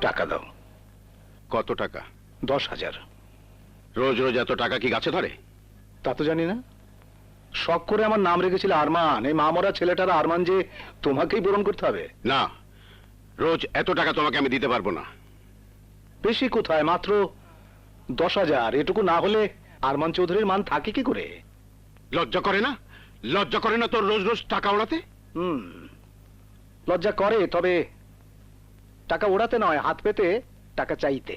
টাকা দাও। কত টাকা? 10,000। রোজ রোজ এত টাকা কি গাছে ধরে? তা তো জানি না, শখ করে আমার নাম রেখেছিল আরমান। এই মামরা ছেলেটার আরমান যে তোমাকেই পূরণ করতে হবে। না, রোজ এত টাকা তোমাকে আমি দিতে পারবো না। বেশি কোথায়, মাত্র 10,000। এটুকু না হলে আরমান চৌধুরীর মান থাকে কি করে? লজ্জা করে না? লজ্জা করে না তোর রোজ রোজ টাকা ওড়াতে? লজ্জা করে, তবে টাকা ওড়াতে নয়, হাত পেতে টাকা চাইতে।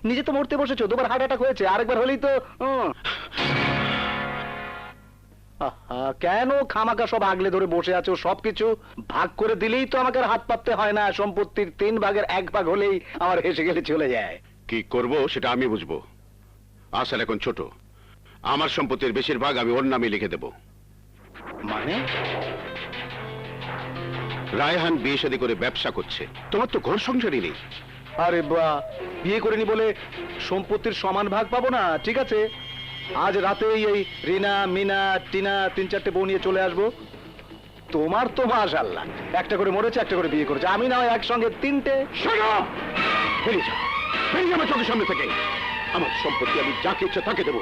নিজে তো মরতে বসেছো, দুবার হার্ট অ্যাটাক হয়েছে, আরেকবার হলেই তো কেন খামাকা সব আগলে ধরে বসে আছো? সবকিছু ভাগ করে দিলেই তো আমাকে আর হাত পাততে হয় না। সম্পত্তির 3 ভাগের 1 ভাগ হলেই আমার হেসে গেলে চলে যায়। কি করব সেটা আমি বুঝবো। আসার এখন ছোট, আমার সম্পত্তির বেশিরভাগ আমি ওর নামে লিখে দেব। মানে? রায়হান বিয়ে শাদী করে ব্যবসা করছে, তোমার তো ঘর সংসারই নেই। আরে বা, বিয়ে করিনি বলে সম্পত্তির সমান ভাগ পাবো না? ঠিক আছে, আজ রাতেই এই রিনা, মিনা, টিনা 3-4টে বউ নিয়ে চলে আসবো। তোমার তো মাশাআল্লাহ, একটা করে মরেছে, একটা করে বিয়ে করেছে। আমি না হয় একসঙ্গে 3টে। বেরিয়ে যা, বেরিয়ে যা আমার চোখের সামনে থেকে। আমার সম্পত্তি আমি যাকে ইচ্ছা তাকে দেবো,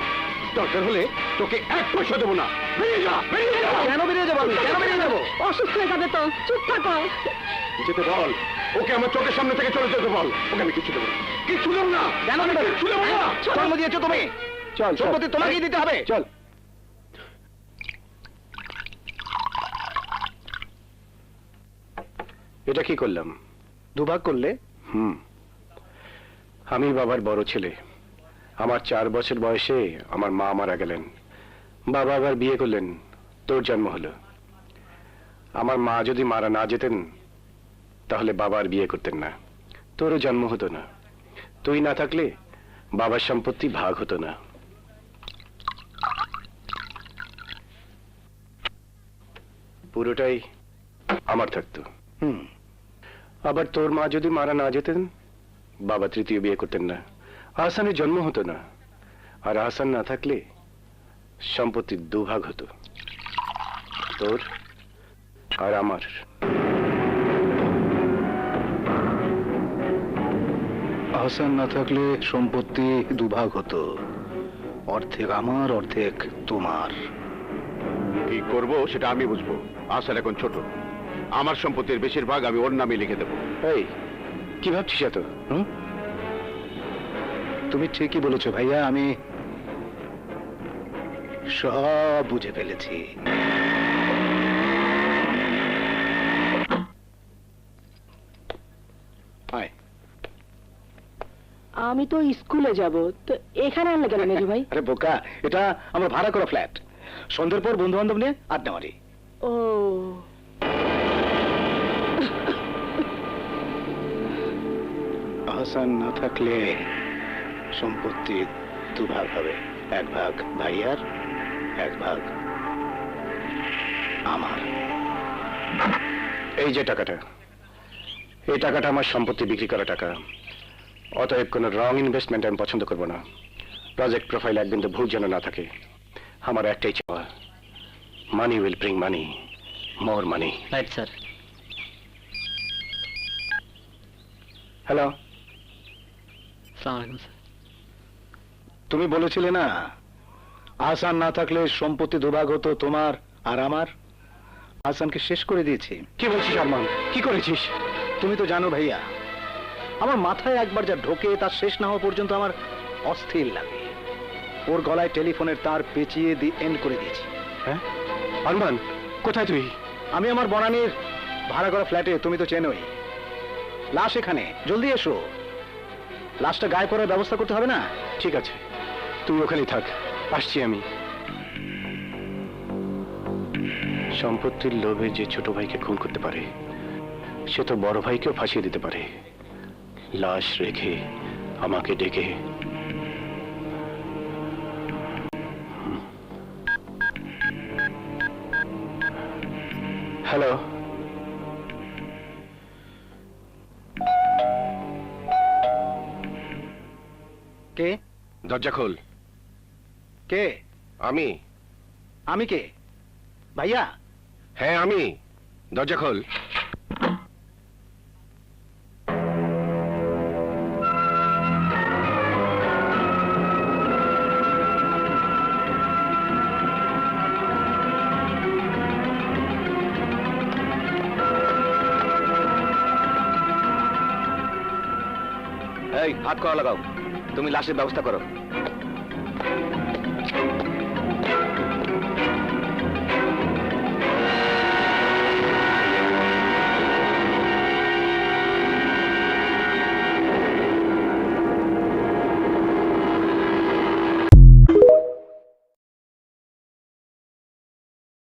দরকার হলে তোকে 1 পয়সা দেবো না। বেরিয়ে যা, বেরিয়ে যা। কেন বেরিয়ে যাবো আমি? কেন বেরিয়ে যাবো? অসুস্থ হয়ে যাবে তো, চুপ থাকো। যেতে বল ওকে, আমার চোখের সামনে থেকে চলে যেতে বল। ওকে আমি কিছু দেবো না, কিছু দেবো না। কেন দেবে? কিছু দেবো না। জন্ম দিয়েছো তুমি, চল, সম্পত্তি তোমাকেই দিতে হবে। চল। এটা কি করলাম? দুভাগ করলে? আমি বাবার বড় ছেলে। আমার 4 বছর বয়সে আমার মা মারা গেলেন। বাবা আবার বিয়ে করলেন, তোর জন্ম হলো। আমার মা যদি মারা না যেতেন তাহলে বাবা আর বিয়ে করতেন না, তোরও জন্ম হতো না। তুই না থাকলে বাবার সম্পত্তি ভাগ হতো না। পুরোটাই আমার থাকতো। আবার তোর মা যদি মারা না যেতেন বাবা 3য় বিয়ে করতেন না, আহসানের জন্ম হতো না। আর আহসান না থাকলে সম্পত্তির 2 ভাগ হতো, তোর আর আমার। আহসান না থাকলে সম্পত্তি 2 ভাগ হতো, অর্ধেক আমার, অর্ধেক তোমার। কি করব সেটা আমি বুঝবো। আসার এখন ছোট, আমার সম্পত্তির বেশিরভাগ আমি ওর নামে লিখে দেবো। এই কি ভাবছিস এত? তুমি ঠিকই বলেছো ভাইয়া, আমি সব বুঝে ফেলেছি। আমি তো স্কুলে যাব, তো এখানে আনলে কেন মেজু ভাই? আরে বোকা, এটা আমার ভাড়া করা ফ্ল্যাট। সন্ধ্যের পর বন্ধু বান্ধব নিয়ে আড্ডা মারি। ও, আহসান না থাকলে সম্পত্তি 2 ভাগ হবে, 1 ভাগ ভাইয়ার, 1 ভাগ আমার। এই যে টাকাটা, এই টাকাটা আমার সম্পত্তি বিক্রি করা টাকা। অতএব কোনো রং ইনভেস্টমেন্ট আমি পছন্দ করব না। প্রজেক্ট প্রোফাইল এক বিন্দু ভুল যেন না থাকে। আমার একটাই চাওয়া, money will bring money, more money. Right sir. Hello, আসসালামু আলাইকুম স্যার। তুমি বলেছিলে না আহসান না থাকলে সম্পত্তি 2 ভাগ হতো তোমার আর আমার? আহসানকে শেষ করে দিয়েছি। কি বলছিস আরমান? কি করেছিস? তুমি তো জানো ভাইয়া, আমার মাথায় একবার যা ঢোকে তার শেষ না হওয়া পর্যন্ত আমার অস্থির লাগে। ওর গলায় টেলিফোনের তার পেঁচিয়ে এন্ড করে দিয়েছি। হ্যাঁ আরমান, কোথায় তুই? আমি আমার বনানীর ভাড়া করা ফ্ল্যাটে, তুমি তো চেনোই। লাশ এখানে, জলদি এসো। লাশটা গায়ে করার ব্যবস্থা করতে হবে না? ঠিক আছে, তুই ওখানেই থাক, আসছি আমি। সম্পত্তির লোভে যে ছোট ভাইকে খুন করতে পারে সে তো বড় ভাইকেও ফাঁসিয়ে দিতে পারে। লাশ রেখে আমাকে ডেকে হ্যালো। কে? দরজা খোল। কে? আমি। আমি কে ভাইয়া? হ্যাঁ আমি, দরজা খোল। এই হাত করা লাগাও, তুমি লাশের ব্যবস্থা করো।